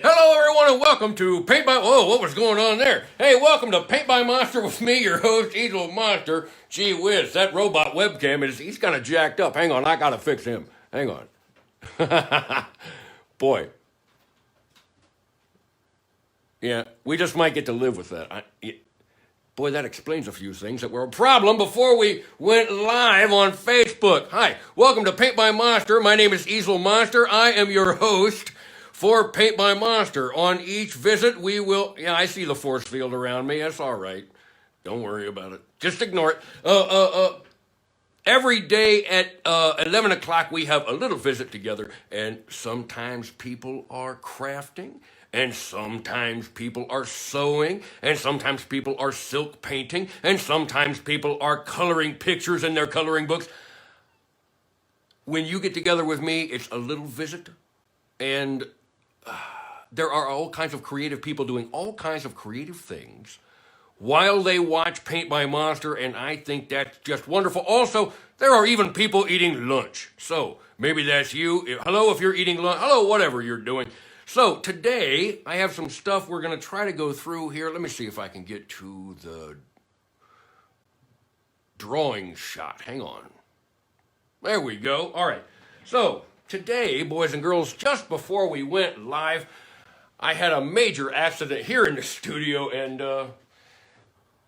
Hello, everyone, and welcome to Paint by... Oh, what was going on there? Hey, welcome to Paint by Monster with me, your host, Easel Monster. Gee whiz, that robot webcam, he's kind of jacked up. Hang on, I got to fix him. Hang on. Boy. Yeah, we just might get to live with that. Boy, that explains a few things that were a problem before we went live on Facebook. Hi, welcome to Paint by Monster. My name is Easel Monster. I am your host for Paint by Monster. On each visit, we will... Yeah, I see the force field around me. That's all right. Don't worry about it. Just ignore it. Every day at 11 o'clock, we have a little visit together, and sometimes people are crafting, and sometimes people are sewing, and sometimes people are silk painting, and sometimes people are coloring pictures in their coloring books. When you get together with me, it's a little visit, and there are all kinds of creative people doing all kinds of creative things while they watch Paint by Monster, and I think that's just wonderful. Also, there are even people eating lunch. So, maybe that's you. Hello, if you're eating lunch. Hello, whatever you're doing. So, today, I have some stuff we're going to try to go through here. Let me see if I can get to the drawing shot. Hang on. There we go. All right. So, today, boys and girls, just before we went live, I had a major accident here in the studio, and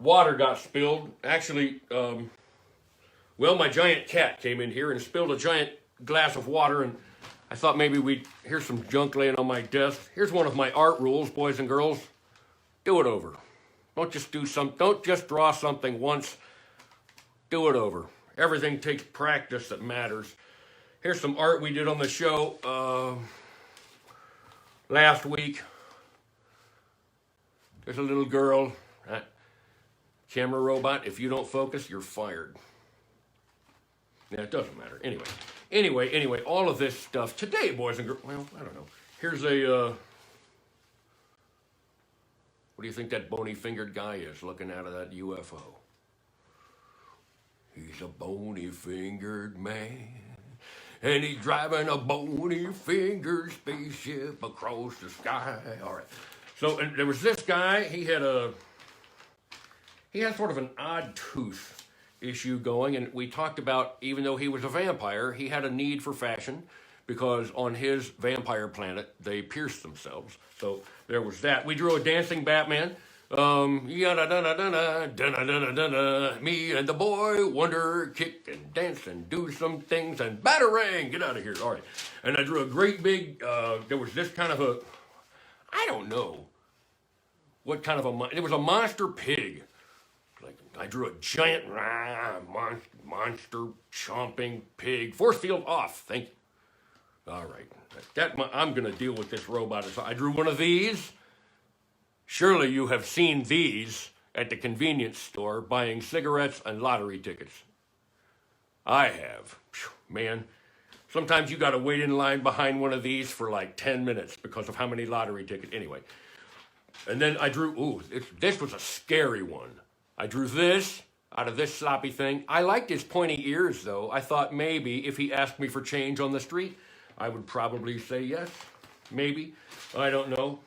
water got spilled. Actually, well, my giant cat came in here and spilled a giant glass of water, and I thought maybe here's some junk laying on my desk. Here's one of my art rules, boys and girls. Do it over. Don't just draw something once. Do it over. Everything takes practice that matters. Here's some art we did on the show last week. There's a little girl. Camera robot, if you don't focus, you're fired. Yeah, it doesn't matter. Anyway, all of this stuff today, boys and girls. Well, I don't know. Here's a, what do you think that bony-fingered guy is looking out of that UFO? He's a bony-fingered man, and he's driving a bony-fingered spaceship across the sky. All right. So, and there was this guy. He had sort of an odd tooth issue going, and we talked about, even though he was a vampire, he had a need for fashion because on his vampire planet, they pierced themselves. So there was that. We drew a dancing Batman. Me and the boy wonder, kick and dance and do some things and batarang, get out of here. All right. And I drew a great big, there was this kind of a, I don't know what kind of a, it was a monster pig. Like, I drew a giant monster chomping pig. Force field off. Thank you. All right. I'm going to deal with this robot. I drew one of these. Surely you have seen these at the convenience store buying cigarettes and lottery tickets. I have. Man, sometimes you got to wait in line behind one of these for like 10 minutes because of how many lottery tickets. Anyway. And then I drew, this was a scary one. I drew this out of this sloppy thing. I liked his pointy ears, though. I thought maybe if he asked me for change on the street, I would probably say yes. Maybe. I don't know.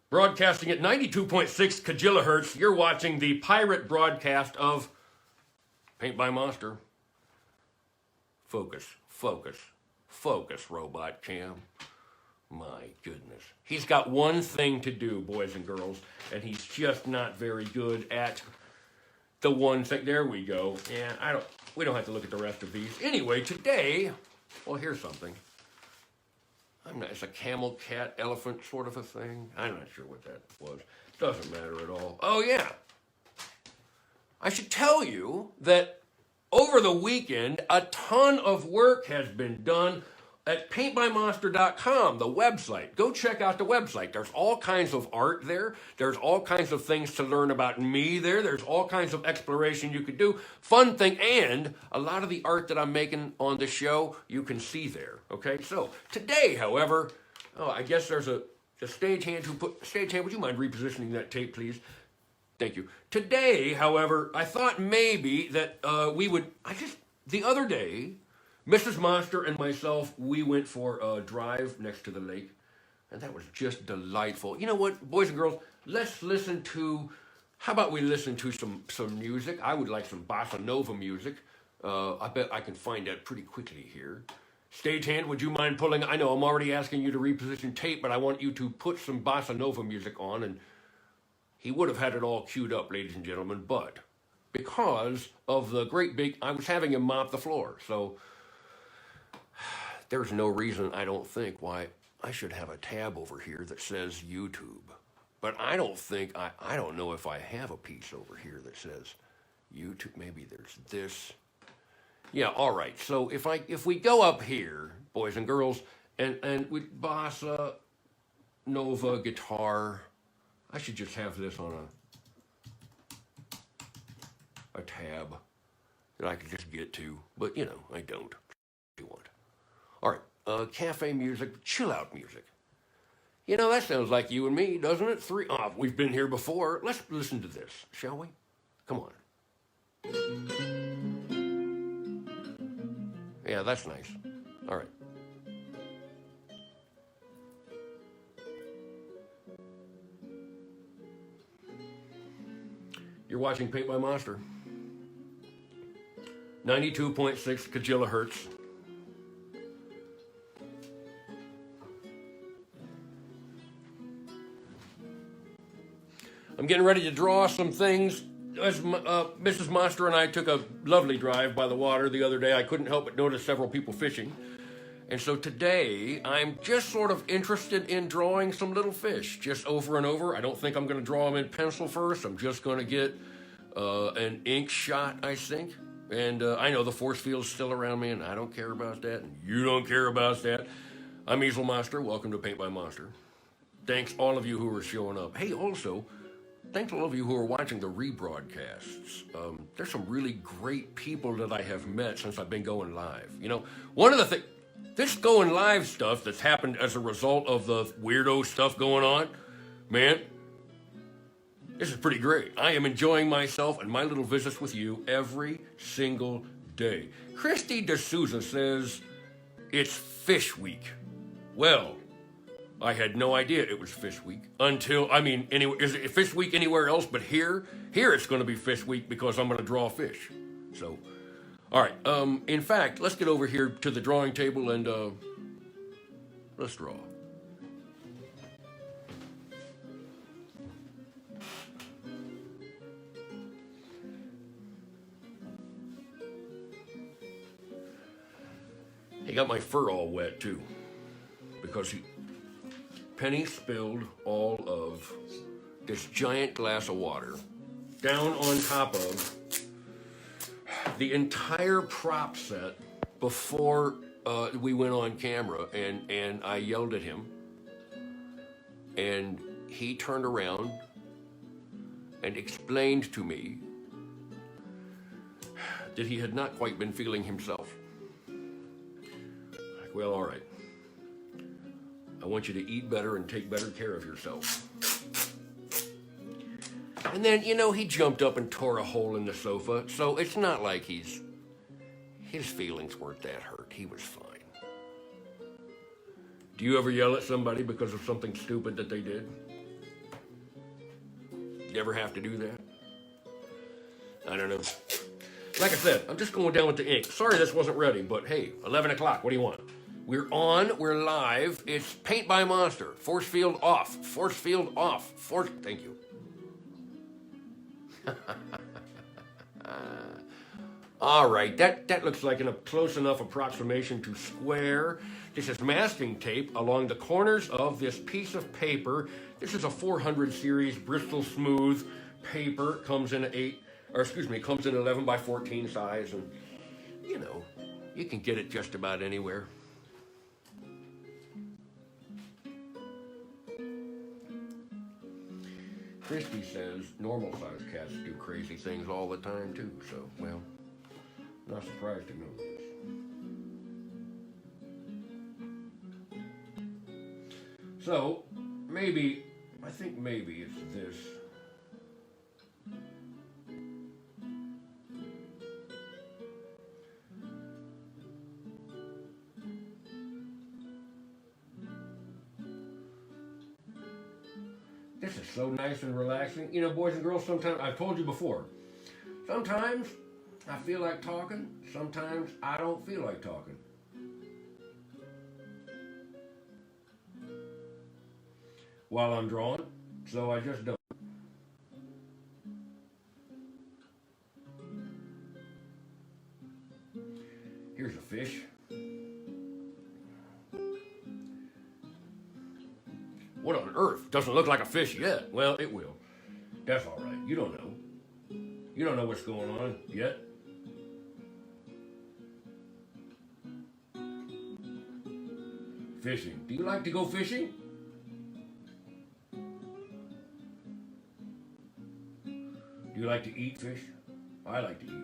Broadcasting at 92.6 kilohertz, you're watching the pirate broadcast of Paint by Monster. Focus, focus, focus, robot cam. My goodness. He's got one thing to do, boys and girls, and he's just not very good at the one thing. There we go. Yeah, we don't have to look at the rest of these. Anyway, today, well, here's something. It's a camel, cat, elephant sort of a thing. I'm not sure what that was. Doesn't matter at all. Oh, yeah. I should tell you that over the weekend, a ton of work has been done at paintbymonster.com, the website. Go check out the website. There's all kinds of art there. There's all kinds of things to learn about me there. There's all kinds of exploration you could do. Fun thing, and a lot of the art that I'm making on the show, you can see there. Okay, so today, however, I guess there's a stagehand who put, stagehand, would you mind repositioning that tape, please? Thank you. Today, however, I thought maybe that we would. The other day, Mrs. Monster and myself, we went for a drive next to the lake, and that was just delightful. You know what, boys and girls, let's listen to. How about we listen to some music? I would like some bossa nova music. I bet I can find that pretty quickly here. Stagehand, would you mind pulling? I know I'm already asking you to reposition tape, but I want you to put some bossa nova music on, and he would have had it all queued up, ladies and gentlemen, but because of the great big, I was having him mop the floor, so there's no reason, I don't think, why I should have a tab over here that says YouTube. But I don't think, I don't know if I have a piece over here that says YouTube. Maybe there's this. Yeah, all right. So if we go up here, boys and girls, and with bossa nova guitar, I should just have this on a tab that I can just get to, but you know, I don't. If you want. All right, cafe music, chill out music. You know, that sounds like you and me, doesn't it? We've been here before. Let's listen to this, shall we? Come on. Yeah, that's nice. All right. You're watching Paint by Monster. 92.6 kilohertz. I'm getting ready to draw some things. As Mrs. Monster and I took a lovely drive by the water the other day, I couldn't help but notice several people fishing. And so today, I'm just sort of interested in drawing some little fish, just over and over. I don't think I'm going to draw them in pencil first. I'm just going to get an ink shot, I think. And I know the force field's still around me, and I don't care about that, and you don't care about that. I'm Easel Monster. Welcome to Paint by Monster. Thanks all of you who are showing up. Hey, also, thanks to all of you who are watching the rebroadcasts. There's some really great people that I have met since I've been going live. You know, one of the things, this going live stuff that's happened as a result of the weirdo stuff going on, man, this is pretty great. I am enjoying myself and my little visits with you every single day. Christy D'Souza says, it's Fish Week. Well, I had no idea it was Fish Week until, is it Fish Week anywhere else but here? Here it's going to be Fish Week because I'm going to draw fish. So, all right. In fact, let's get over here to the drawing table and let's draw. He got my fur all wet too because Penny spilled all of this giant glass of water down on top of the entire prop set before we went on camera, and I yelled at him, and he turned around and explained to me that he had not quite been feeling himself. Like, well, all right. I want you to eat better and take better care of yourself. And then, you know, he jumped up and tore a hole in the sofa, so it's not like his feelings weren't that hurt. He was fine. Do you ever yell at somebody because of something stupid that they did? You ever have to do that? I don't know. Like I said, I'm just going down with the ink. Sorry this wasn't ready, but hey, 11 o'clock, what do you want? We're on, we're live. It's Paint by Monster. Force field off. Force field off. Thank you. All right, that looks like a close enough approximation to square. This is masking tape along the corners of this piece of paper. This is a 400 series Bristol Smooth paper. Comes in comes in 11 by 14 size, and you know, you can get it just about anywhere. Christy says normal-sized cats do crazy things all the time, too. So, well, not surprised to know this. So, I think maybe it's this. This is so nice and relaxing. You know, boys and girls, sometimes, I've told you before, sometimes I feel like talking, sometimes I don't feel like talking. While I'm drawing, so I just don't. Here's a fish. What on earth? Doesn't look like a fish yet. Well, it will. That's all right. You don't know. You don't know what's going on yet. Fishing. Do you like to go fishing? Do you like to eat fish? I like to eat fish.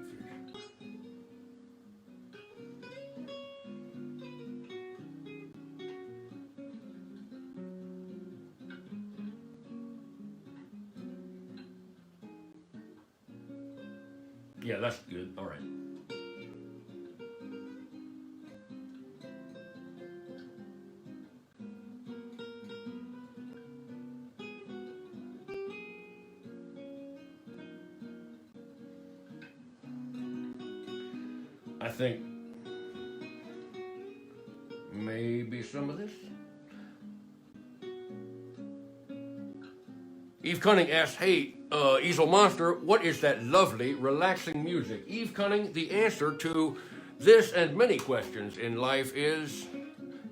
Yeah, that's good. All right. I think maybe some of this. Eve Cunning asks, hey, Easel Monster, what is that lovely, relaxing music? Eve Cunning, the answer to this and many questions in life is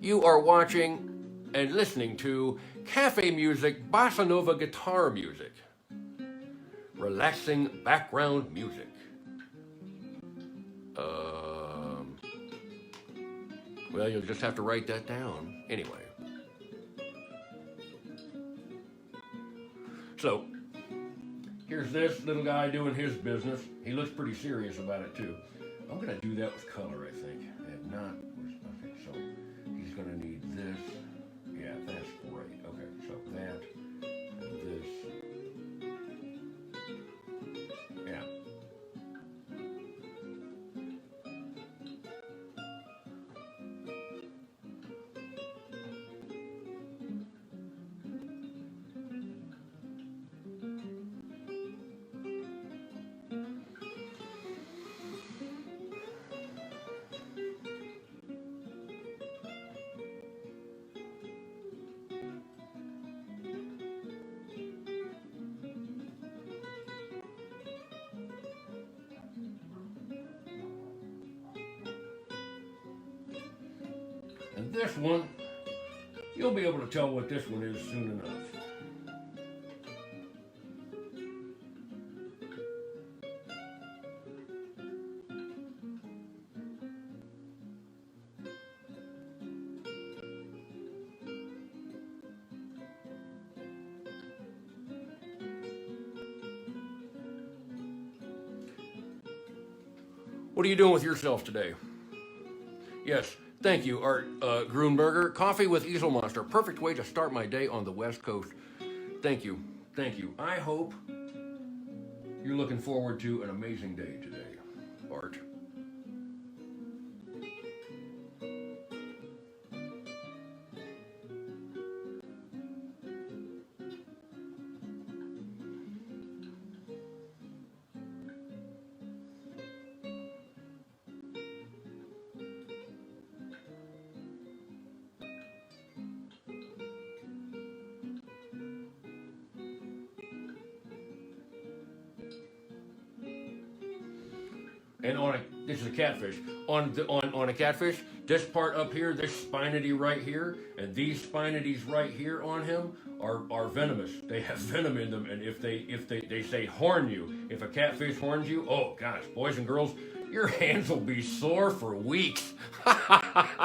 you are watching and listening to cafe music, bossa nova guitar music, relaxing background music. Well, you'll just have to write that down. Anyway. So, here's this little guy doing his business. He looks pretty serious about it, too. I'm going to do that with color, I think. And not with, okay, so he's going to need this. Yeah, that's great. Okay, so that and this. Yeah. And this one, you'll be able to tell what this one is soon enough. What are you doing with yourself today? Yes, thank you, Art Grunberger. Coffee with Easel Monster. Perfect way to start my day on the West Coast. Thank you. Thank you. I hope you're looking forward to an amazing day today, Art. And this is a catfish. On a catfish, this part up here, this spinity right here, and these spinities right here on him are venomous. They have venom in them, and if they say horn you, if a catfish horns you, oh gosh, boys and girls, your hands will be sore for weeks. Oh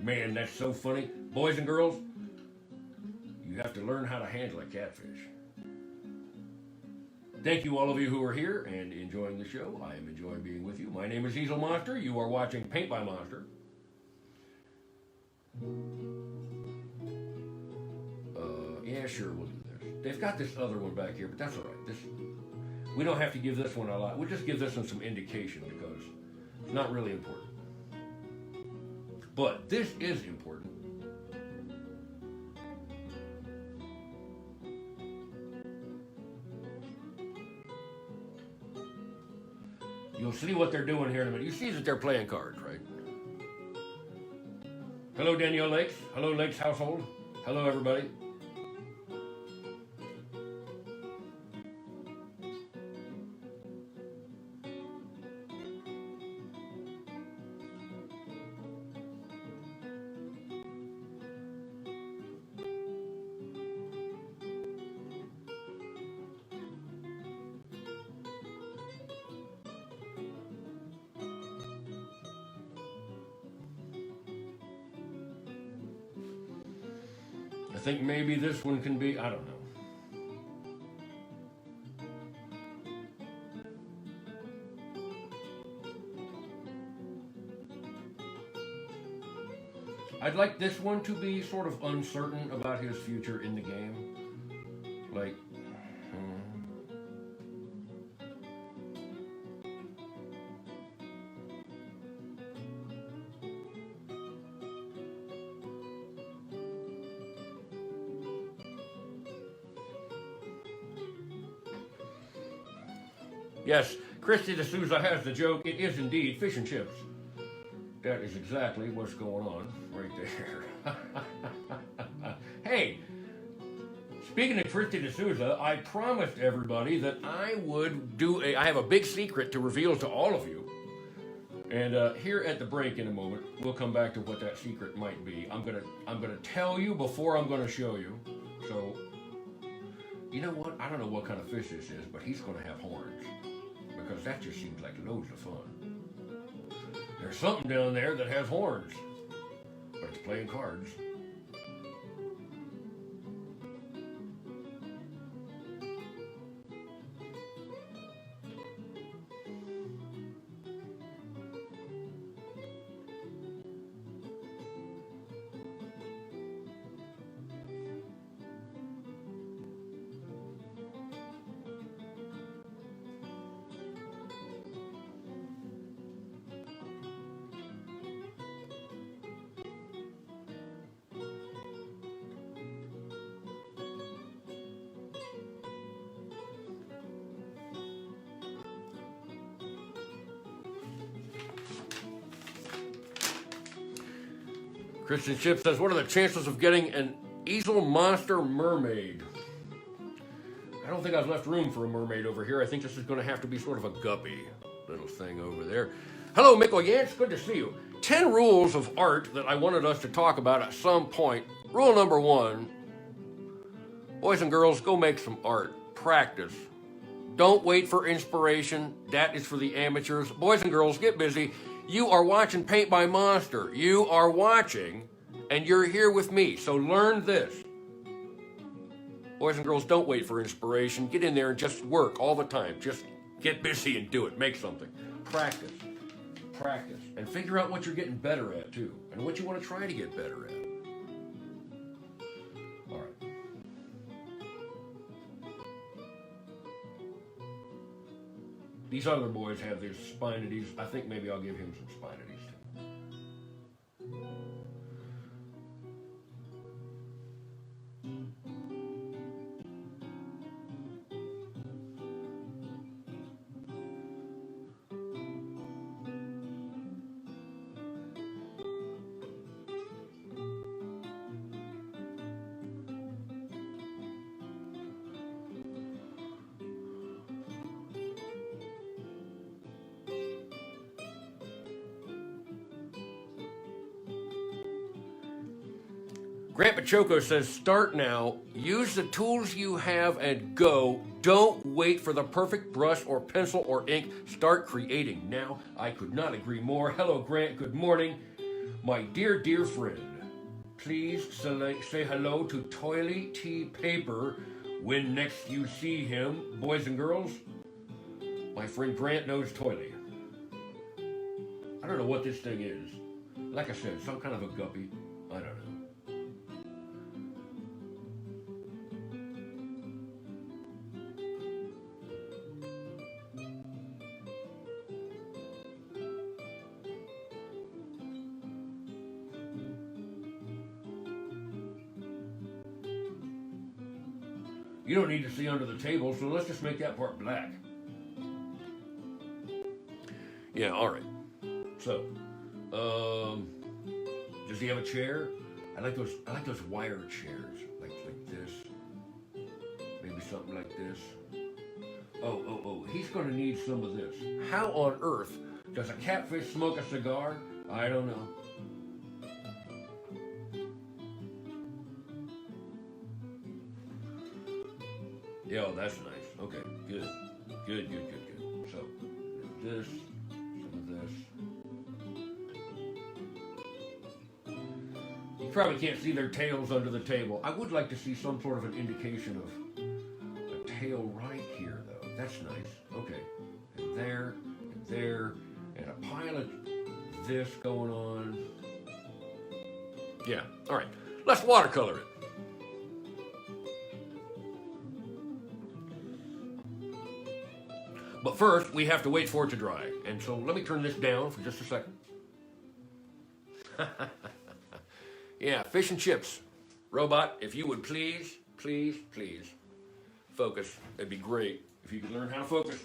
man, that's so funny. Boys and girls, you have to learn how to handle a catfish. Thank you, all of you who are here and enjoying the show. I am enjoying being with you. My name is Easel Monster. You are watching Paint by Monster. Yeah, sure, we'll do this. They've got this other one back here, but that's all right. We don't have to give this one a lot. We'll just give this one some indication because it's not really important. But this is important. You'll see what they're doing here in a minute. You see that they're playing cards, right? Hello, Danielle Lakes. Hello, Lakes household. Hello, everybody. I think maybe this one can be, I don't know. I'd like this one to be sort of uncertain about his future in the game. Like, yes, Christy D'Souza has the joke. It is indeed fish and chips. That is exactly what's going on right there. Hey, speaking of Christy D'Souza, I promised everybody that I would do I have a big secret to reveal to all of you. And here at the break in a moment, we'll come back to what that secret might be. I'm gonna tell you before I'm gonna show you. So, you know what? I don't know what kind of fish this is, but he's gonna have horns. Because that just seems like loads of fun. There's something down there that has horns, but it's playing cards. Christian Chip says, what are the chances of getting an easel monster mermaid? I don't think I've left room for a mermaid over here. I think this is going to have to be sort of a guppy little thing over there. Hello, Mikkel Yance. Good to see you. 10 rules of art that I wanted us to talk about at some point. Rule number 1, boys and girls, go make some art. Practice. Don't wait for inspiration. That is for the amateurs. Boys and girls, get busy. You are watching Paint by Monster. You are watching, and you're here with me. So learn this. Boys and girls, don't wait for inspiration. Get in there and just work all the time. Just get busy and do it. Make something. Practice. Practice. And figure out what you're getting better at, too. And what you want to try to get better at. All right. These other boys have their spinities. I think maybe I'll give him some spinities too. Grant Pachoco says, start now, use the tools you have and go. Don't wait for the perfect brush or pencil or ink. Start creating now. I could not agree more. Hello, Grant. Good morning. My dear, dear friend, please say hello to Toily T. Paper when next you see him. Boys and girls, my friend Grant knows Toily. I don't know what this thing is. Like I said, some kind of a guppy. I don't know. You don't need to see under the table, so let's just make that part black. Yeah, all right. So, does he have a chair? I like those. I like those wire chairs, like this. Maybe something like this. Oh. He's going to need some of this. How on earth does a catfish smoke a cigar? I don't know. Yeah, oh, that's nice. Okay, good. Good. So, this, some of this. You probably can't see their tails under the table. I would like to see some sort of an indication of a tail right here, though. That's nice. Okay. And there, and a pile of this going on. Yeah, all right. Let's watercolor it. But first, we have to wait for it to dry. And so let me turn this down for just a second. Yeah, fish and chips. Robot, if you would please focus. That'd be great if you could learn how to focus.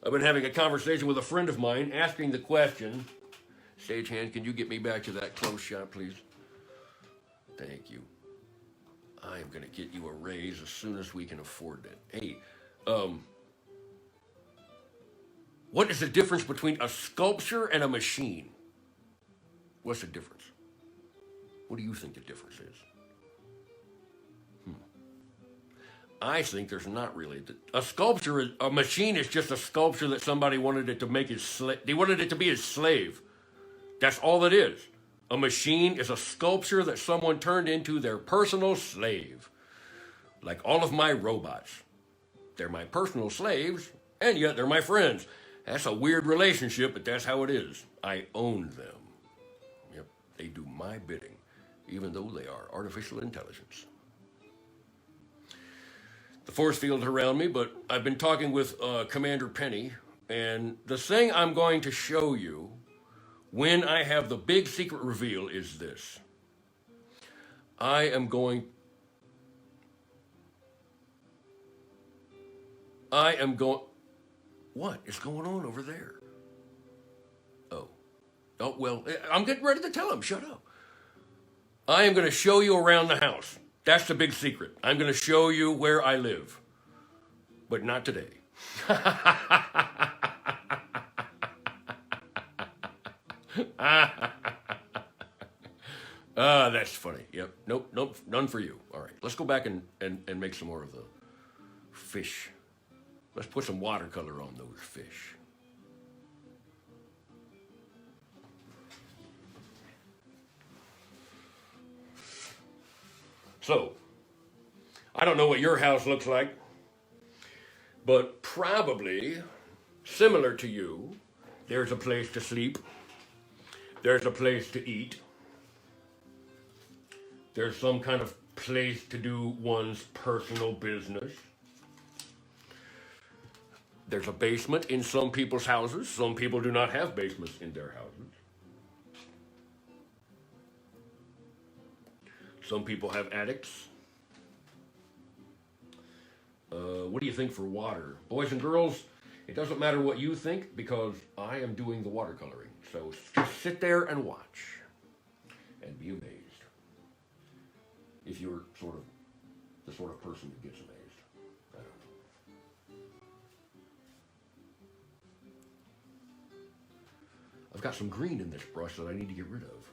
I've been having a conversation with a friend of mine asking the question, Stagehand, can you get me back to that close shot, please? Thank you. I am going to get you a raise as soon as we can afford it. Hey, what is the difference between a sculpture and a machine? What's the difference? What do you think the difference is? I think there's not really. A sculpture, a machine is just a sculpture that somebody wanted it to make his slave. They wanted it to be his slave. That's all it is. A machine is a sculpture that someone turned into their personal slave. Like all of my robots. They're my personal slaves, and yet they're my friends. That's a weird relationship, but that's how it is. I own them. Yep, they do my bidding, even though they are artificial intelligence. The force field around me, but I've been talking with Commander Penny, and the thing I'm going to show you when I have the big secret reveal is this. I am going... What is going on over there? Oh, well, I'm getting ready to tell him. Shut up. I am going to show you around the house. That's the big secret. I'm going to show you where I live. But not today. That's funny. Yep. Nope. None for you. All right. Let's go back and make some more of the fish. Let's put some watercolor on those fish. So, I don't know what your house looks like, but probably similar to you, there's a place to sleep, there's a place to eat, there's some kind of place to do one's personal business. There's a basement in some people's houses. Some people do not have basements in their houses. Some people have attics. What do you think for water? Boys and girls, it doesn't matter what you think because I am doing the watercoloring. So just sit there and watch and be amazed. If you're sort of the sort of person that gets amazed. I don't know. I've got some green in this brush that I need to get rid of.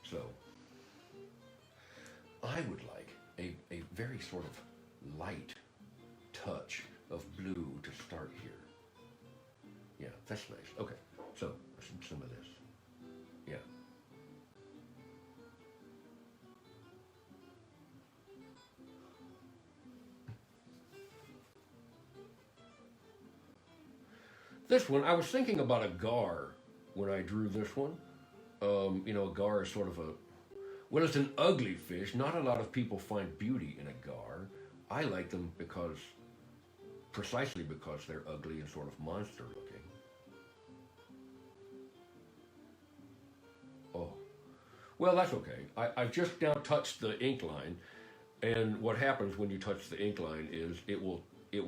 So, I would like a very sort of light touch of blue to start here. Yeah, that's nice. Okay, so some of this. Yeah. This one, I was thinking about a gar when I drew this one. A gar is sort of well, it's an ugly fish. Not a lot of people find beauty in a gar. I like them precisely because they're ugly and sort of monster looking. Oh, well, that's okay. I've just now touched the ink line. And what happens when you touch the ink line is it will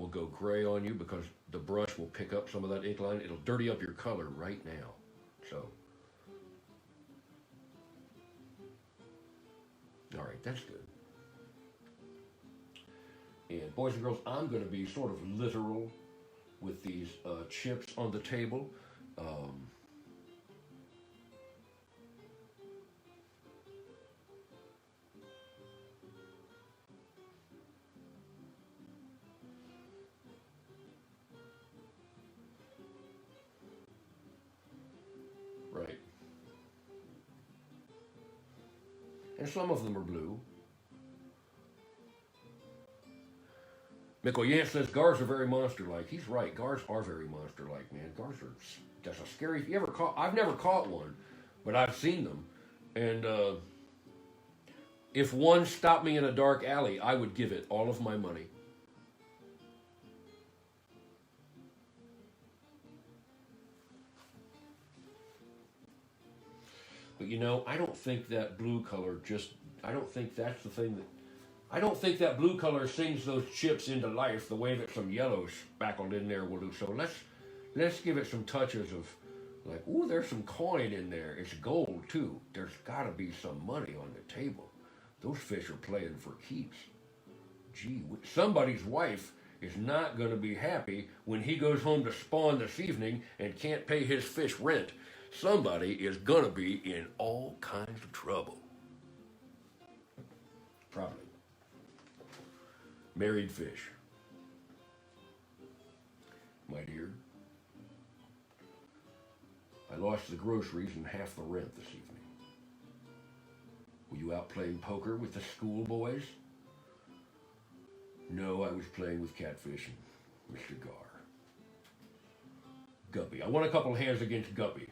go gray on you because the brush will pick up some of that ink line. It'll dirty up your color right now. So, all right, that's good. And boys and girls, I'm going to be sort of literal with these chips on the table. Um, right. And some of them are blue. Mickle Yant says Gars are very monster-like. He's right. Gars are very monster-like, man. Gars are that's a scary. You ever caught? I've never caught one, but I've seen them. And if one stopped me in a dark alley, I would give it all of my money. But you know, I don't think that blue color just. I don't think that's the thing that. I don't think that blue color sings those chips into life the way that some yellow spackled in there will do. So let's give it some touches of like, ooh, there's some coin in there. It's gold too. There's got to be some money on the table. Those fish are playing for keeps. Gee, somebody's wife is not going to be happy when he goes home to spawn this evening and can't pay his fish rent. Somebody is going to be in all kinds of trouble. Probably. Married fish. My dear, I lost the groceries and half the rent this evening. Were you out playing poker with the schoolboys? No, I was playing with Catfish and Mr. Gar. Guppy. I won a couple of hands against Guppy.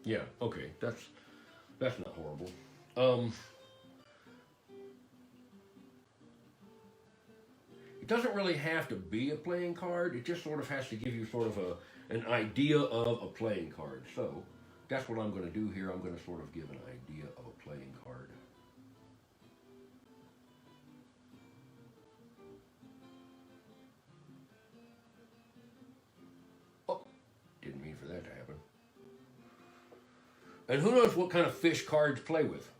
Yeah, okay, that's not horrible. Um, it doesn't really have to be a playing card. It just sort of has to give you sort of an idea of a playing card. So that's what I'm going to do here. I'm going to sort of give an idea of a playing card. Oh, didn't mean for that to happen. And who knows what kind of fish cards play with?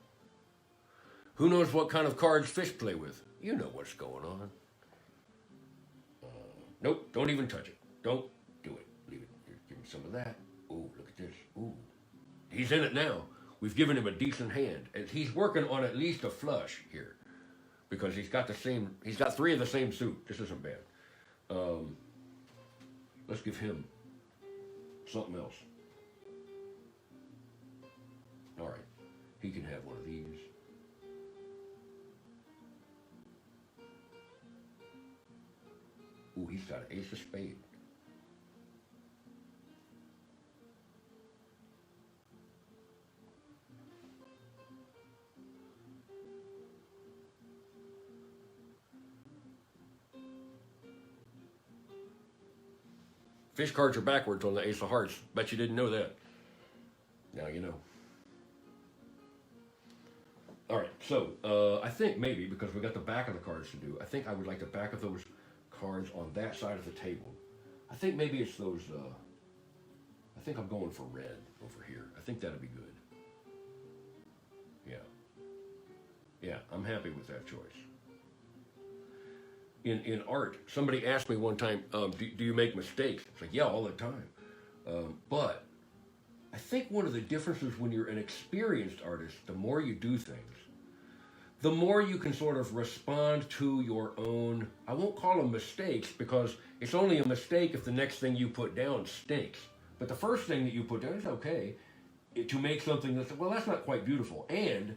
Who knows what kind of cards fish play with? You know what's going on. Nope, don't even touch it. Don't do it. Leave it. Here, give him some of that. Ooh, look at this. Ooh. He's in it now. We've given him a decent hand. And he's working on at least a flush here. Because he's got three of the same suit. This isn't bad. Um, let's give him something else. All right. He can have one of these. Ooh, he's got an ace of spades. Fish cards are backwards on the ace of hearts. Bet you didn't know that. Now you know. All right, so I think maybe because we got the back of the cards to do, I think I would like the back of those cards on that side of the table. I think maybe it's those. I think I'm going for red over here. I think that'd be good. Yeah, yeah, I'm happy with that choice. In art, somebody asked me one time, do you make mistakes? It's like, yeah, all the time. But I think one of the differences when you're an experienced artist, the more you do things, the more you can sort of respond to your own, I won't call them mistakes because it's only a mistake if the next thing you put down stinks. But the first thing that you put down is okay. to make something that's, well, that's not quite beautiful. And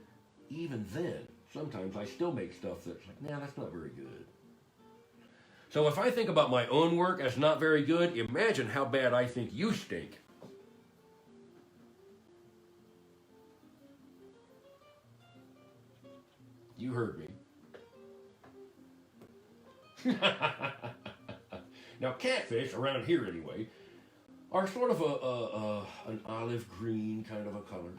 even then, sometimes I still make stuff that's like, nah, that's not very good. So if I think about my own work as not very good, imagine how bad I think you stink. You heard me. Now, catfish, around here anyway, are sort of an olive green kind of a color.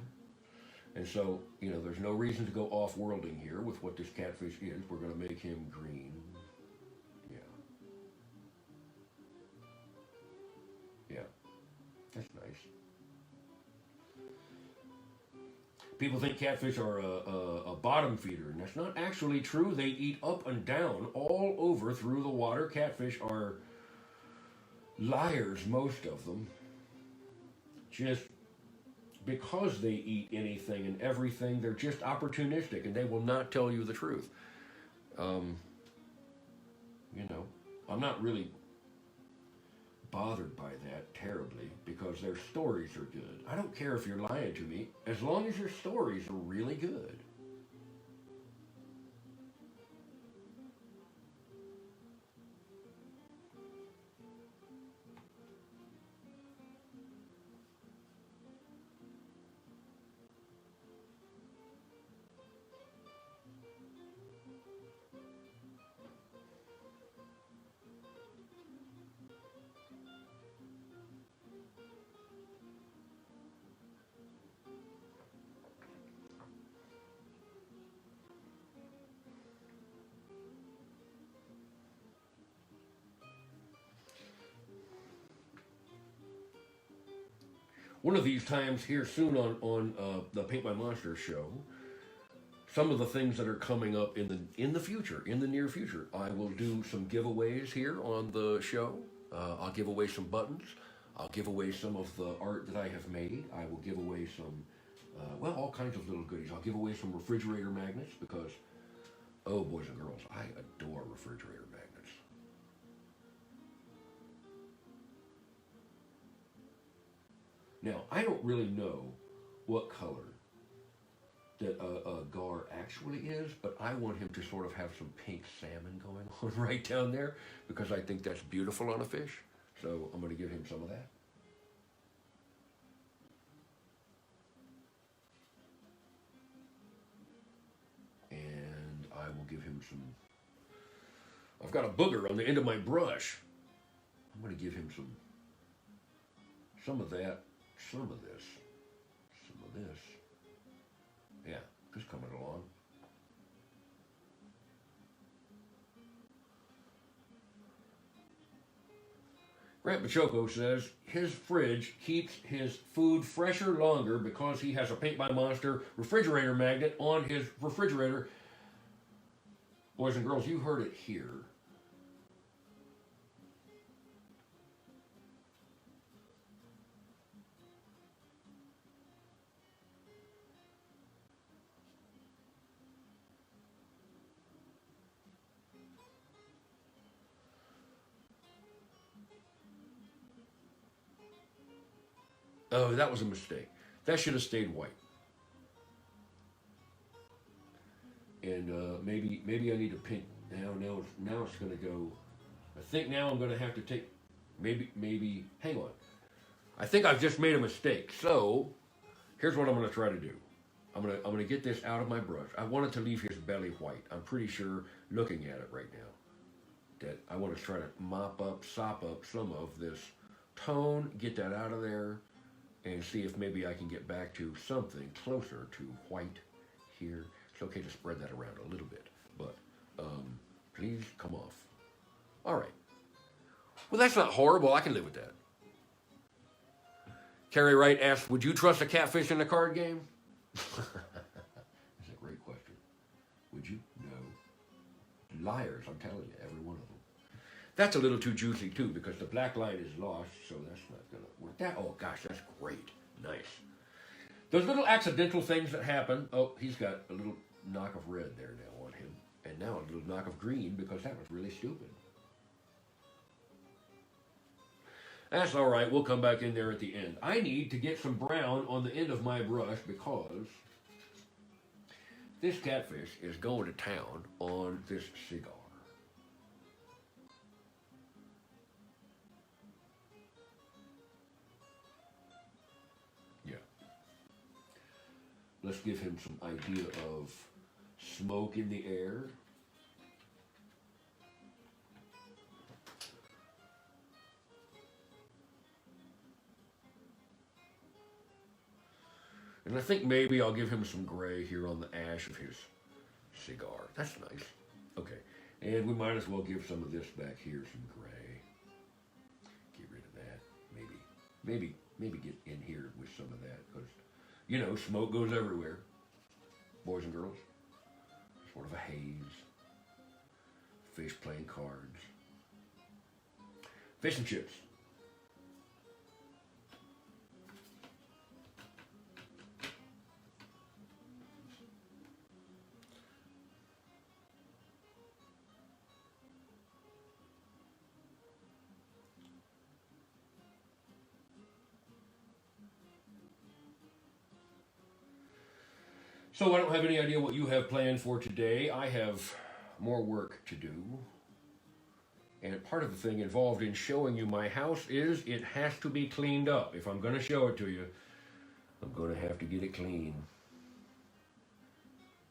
And so, there's no reason to go off-worlding here with what this catfish is. We're going to make him green. Yeah. Yeah. That's nice. People think catfish are a bottom feeder, and that's not actually true. They eat up and down all over through the water. Catfish are liars, most of them. Just because they eat anything and everything, they're just opportunistic, and they will not tell you the truth. Um, I'm not really bothered by that terribly because their stories are good. I don't care if you're lying to me as long as your stories are really good. One of these times here soon on the Paint by Monsters show, some of the things that are coming up in the future, in the near future, I will do some giveaways here on the show. I'll give away some buttons. I'll give away some of the art that I have made. I will give away some, all kinds of little goodies. I'll give away some refrigerator magnets because, oh, boys and girls, I adore refrigerator magnets. Now, I don't really know what color that Gar actually is, but I want him to sort of have some pink salmon going on right down there because I think that's beautiful on a fish. So I'm going to give him some of that. And I will give him some. I've got a booger on the end of my brush. I'm going to give him some of that, some of this, some of this. Yeah, just coming along. Grant Machoco says his fridge keeps his food fresher longer because he has a Paint by Monster refrigerator magnet on his refrigerator. Boys and girls, you heard it here. Oh, that was a mistake. That should have stayed white. And maybe I need to paint. Now it's going to go. I think now I'm going to have to take. Maybe. Hang on. I think I've just made a mistake. So here's what I'm going to try to do. I'm gonna get this out of my brush. I wanted to leave his belly white. I'm pretty sure, looking at it right now, that I want to try to sop up some of this tone, get that out of there, and see if maybe I can get back to something closer to white here. It's okay to spread that around a little bit, but please come off. All right. Well, that's not horrible. I can live with that. Carrie Wright asks, would you trust a catfish in a card game? That's a great question. Would you? No. Liars, I'm telling you, every one of them. That's a little too juicy too because the black line is lost, so that's not gonna work. Oh gosh, that's great. Nice. Those little accidental things that happen. Oh, he's got a little knock of red there now on him. And now a little knock of green because that was really stupid. That's all right. We'll come back in there at the end. I need to get some brown on the end of my brush because this catfish is going to town on this cigar. Yeah. Let's give him some idea of smoke in the air. And I think maybe I'll give him some gray here on the ash of his cigar. That's nice. Okay. And we might as well give some of this back here, some gray. Get rid of that. Maybe get in here with some of that because, you know, smoke goes everywhere. Boys and girls. Sort of a haze. Fish playing cards. Fish and chips. So I don't have any idea what you have planned for today. I have more work to do. And part of the thing involved in showing you my house is it has to be cleaned up. If I'm going to show it to you, I'm going to have to get it clean.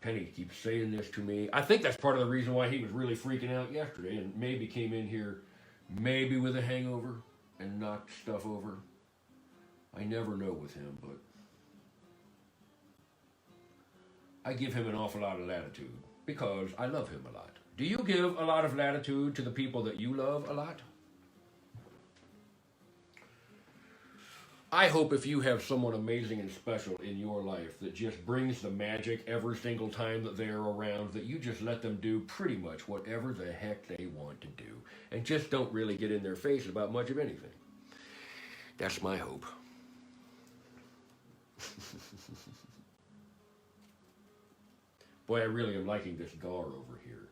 Penny keeps saying this to me. I think that's part of the reason why he was really freaking out yesterday and maybe came in here maybe with a hangover and knocked stuff over. I never know with him, but I give him an awful lot of latitude because I love him a lot. Do you give a lot of latitude to the people that you love a lot? I hope if you have someone amazing and special in your life that just brings the magic every single time that they're around, that you just let them do pretty much whatever the heck they want to do and just don't really get in their face about much of anything. That's my hope. Boy, I really am liking this gar over here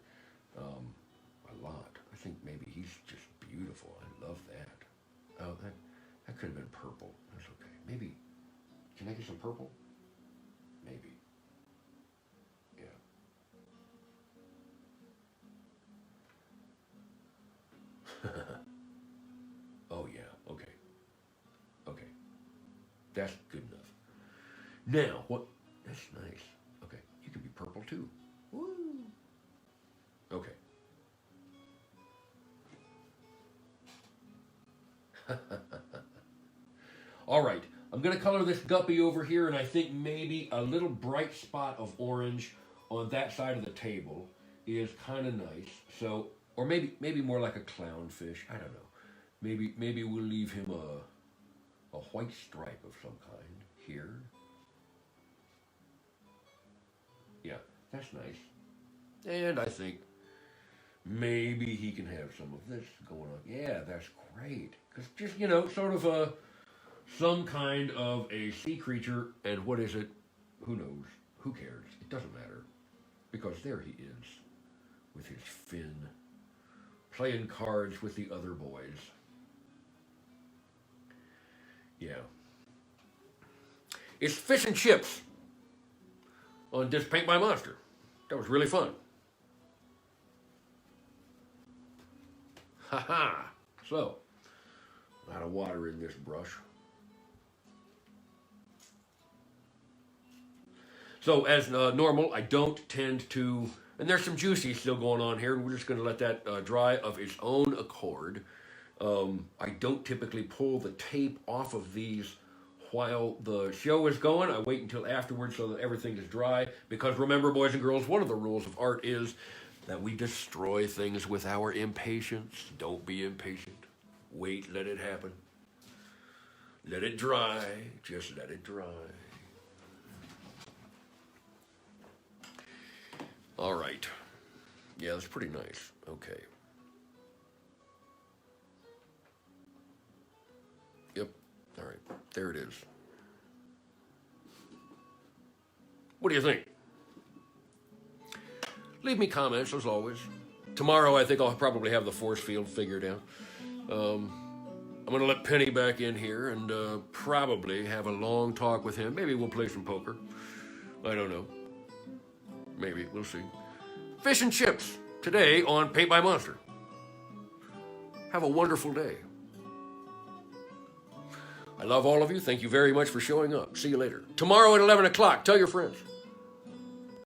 a lot. I think maybe he's just beautiful. I love that. Oh, that could have been purple. That's okay. Maybe, can I get some purple? Maybe. Yeah. Oh, yeah. Okay. Okay. That's good enough. Now, what? That's nice. Okay. You can be purple too. Woo. Okay. All right. I'm going to color this guppy over here, and I think maybe a little bright spot of orange on that side of the table is kind of nice. So, or maybe more like a clownfish. I don't know. Maybe we'll leave him a white stripe of some kind here. Yeah, that's nice. And I think maybe he can have some of this going on. Yeah, that's great. Because just, you know, sort of some kind of a sea creature. And what is it? Who knows? Who cares? It doesn't matter. Because there he is with his fin, playing cards with the other boys. Yeah. It's fish and chips on this Paint by Monster. That was really fun. Ha-ha. So, a lot of water in this brush. So, as normal, I don't tend to, and there's some juicy still going on here, and we're just going to let that dry of its own accord. I don't typically pull the tape off of these while the show is going. I wait until afterwards so that everything is dry. Because remember, boys and girls, one of the rules of art is that we destroy things with our impatience. Don't be impatient. Wait, let it happen. Let it dry. Just let it dry. All right. Yeah, that's pretty nice. Okay. Yep. All right. There it is. What do you think? Leave me comments, as always. Tomorrow, I think I'll probably have the force field figured out. I'm going to let Penny back in here and probably have a long talk with him. Maybe we'll play some poker. I don't know. Maybe. We'll see. Fish and chips today on Paint by Monster. Have a wonderful day. I love all of you. Thank you very much for showing up. See you later. Tomorrow at 11 o'clock. Tell your friends.